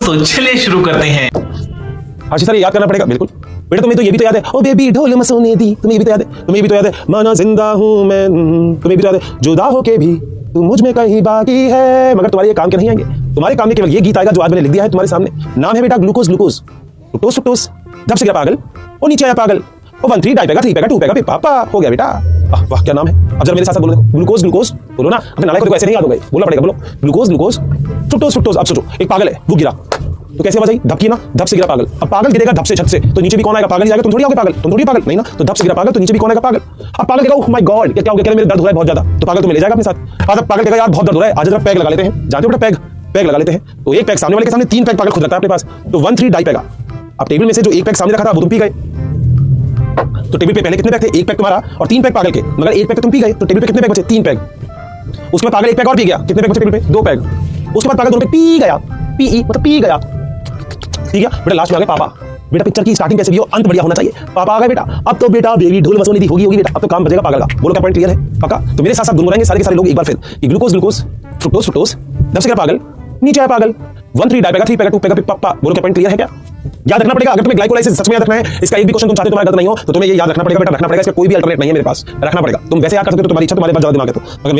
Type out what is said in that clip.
तो चलिए शुरू करते हैं। हर्षित सर, याद करना पड़ेगा बिल्कुल। बेटा तुम्हें तो ये भी तो याद है, ओ बेबी ढोल मसोने दी, तुम्हें ये भी तो याद है, तुम्हें ये भी तो याद है, माना जिंदा हूं मैं, तुम्हें भी तो याद है, जुदा होके भी तू मुझ में कहीं बाकी है। मगर तुम्हारे ये काम के नहीं आएंगे, तुम्हारे काम में केवल ये गीत आएगा जो आज मैंने लिख दिया है तुम्हारे सामने। नाम है बेटा ग्लूकोज ग्लूकोज, फ्रुक्टोज फ्रुक्टोज, धप से गिरा पागल, ओ नीचे आया पागल, ओ 1 3 डाई पेगा 3 पेगा 2 पेगा, पापा हो गया बेटा। वाह क्या नाम है। अब जरा मेरे साथ बोलो, ग्लूकोज ग्लूकोज बोलो ना, अपने नालायक को ऐसे नहीं याद होगा, बोलना पड़ेगा, बोलो ग्लूकोज ग्लूकोज, फ्रुक्टोज फ्रुक्टोज। अब सोचो एक पागल है, वो गिरा तो कैसे आवाज आई, धप की ना, धप से गिरा पागल। अब पागल गिरेगा धप से छत से, तो नीचे भी कौन आएगा, पागल ही आएगा, तुम थोड़ी आओगे पागल, तुम थोड़ी पागल नहीं ना, तो धप से गिरा पागल, तो नीचे भी कौन आएगा, पागल। अब पागल कहेगा ओह माय गॉड क्या हो गया, क्या मेरे दर्द हो रहा है बहुत ज्यादा, तो पागल तुम्हें ले जाएगा अपने साथ। अब पागल कहेगा यार बहुत दर्द हो रहा है, आज जरा पैग लगा लेते हैं, जानते हो बेटा पैग, पैग लगा लेते हैं। तो एक पैग सामने वाले के सामने, 3 पैग पागल खुद रखता है अपने पास, तो 1 3 डाई पेगा। अब टेबल में से जो एक पैग सामने रखा था वो तुम पी गए, तो टेबल पे पहले कितने पैग थे, 1 पैग तुम्हारा और 3 पैग पागल के, मगर 1 पैग तुम पी गए, तो टेबल पे कितने पैग बचे, 3 पैग। उसके बाद पागल 1 पैग और पी गया, कितने पैग बचे टेबल पे, 2 पैग। उसके बाद पागल दोनों पे पी गया, पी मतलब पी गया, ठीक है बेटा। लास्ट में आ गए पापा। बेटा पिक्चर की स्टार्टिंग कैसे भी हो, अंत बढ़िया होना चाहिए। पापा आ गए बेटा, अब तो बेटा बेबी ढोल मसोने दी होगी बेटा, अब तो काम बजेगा पागल का। बोलो क्या पॉइंट क्लियर है पक्का। तो मेरे साथ साथ गुनगुनाएंगे सारे के सारे लोग एक बार फिर, ग्लूकोज ग्लूकोज, फ्रुक्टोज फ्रुक्टोज, धप से गिरा पागल, नीचे आया पागल, 1 3 डाई पेगा 3 पेगा 2 पेगा, पापा। बोलो क्या पॉइंट क्लियर है क्या। याद रखना पड़ेगा, अगर तुम्हें ग्लाइकोलाइसिस सच में याद रखना है, इसका एक भी क्वेश्चन तुम चाहते हो तुम्हारा गलत नहीं हो, तो तुम्हें ये याद रखना पड़ेगा बेटा, रखना पड़ेगा, इसका कोई भी अल्टरनेट नहीं है मेरे पास, रखना पड़ेगा। तुम वैसे याद कर सकते हो, तुम्हारी इच्छा, तुम्हारे पास ज्यादा दिमाग है तो, मगर